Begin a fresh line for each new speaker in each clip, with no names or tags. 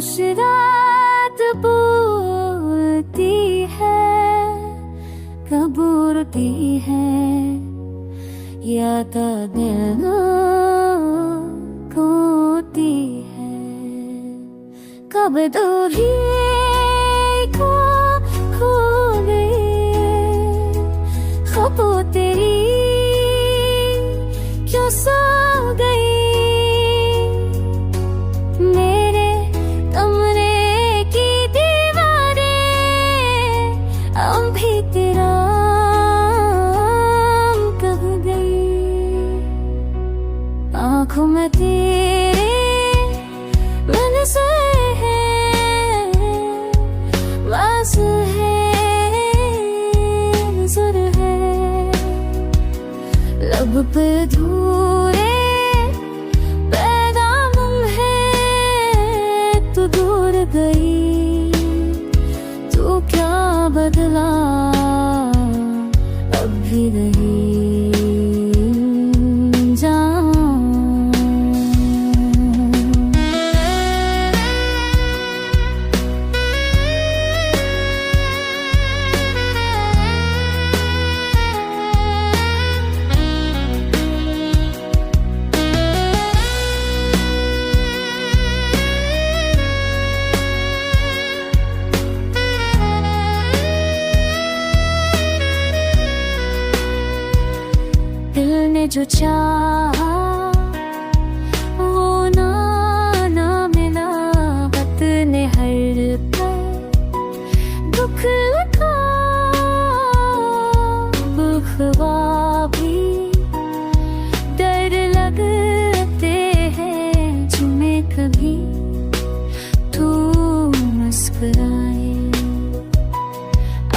खामोश रात बोलती है, कब उड़ती है याद दिल खोती है, कब दूरी को खो गई खबो तेरी क्यों सो गई। मेरे कमरे की दीवारें अब भी तेरा कब गई। आँखों में तेरे मन से है वास है नजर है, लब पे धूरे पैगाम है तू दूर गई। तू क्या बदला अब भी रही जो चाहा वो ना मिला, वक्त ने हर पल दुख लगा। ख्वाब भी डर लगते हैं जिन्हें कभी तू मुस्कुराए।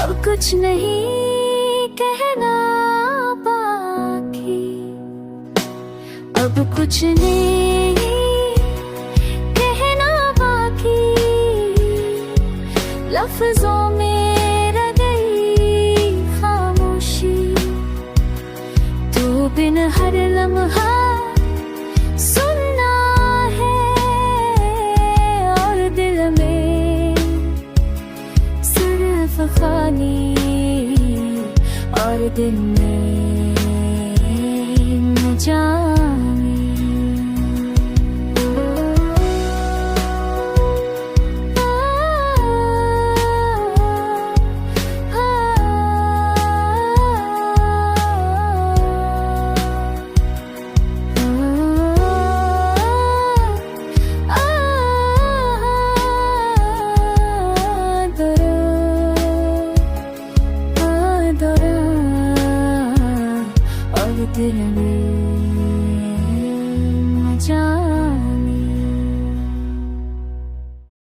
अब कुछ नहीं कहना बाकी, अब कुछ नहीं कहना बाकी, लफ्जों में रह गई खामोशी। तू बिन हर लम्हा सुनना है और दिल में सिर्फ खाली और दिन में न जाने। Didn't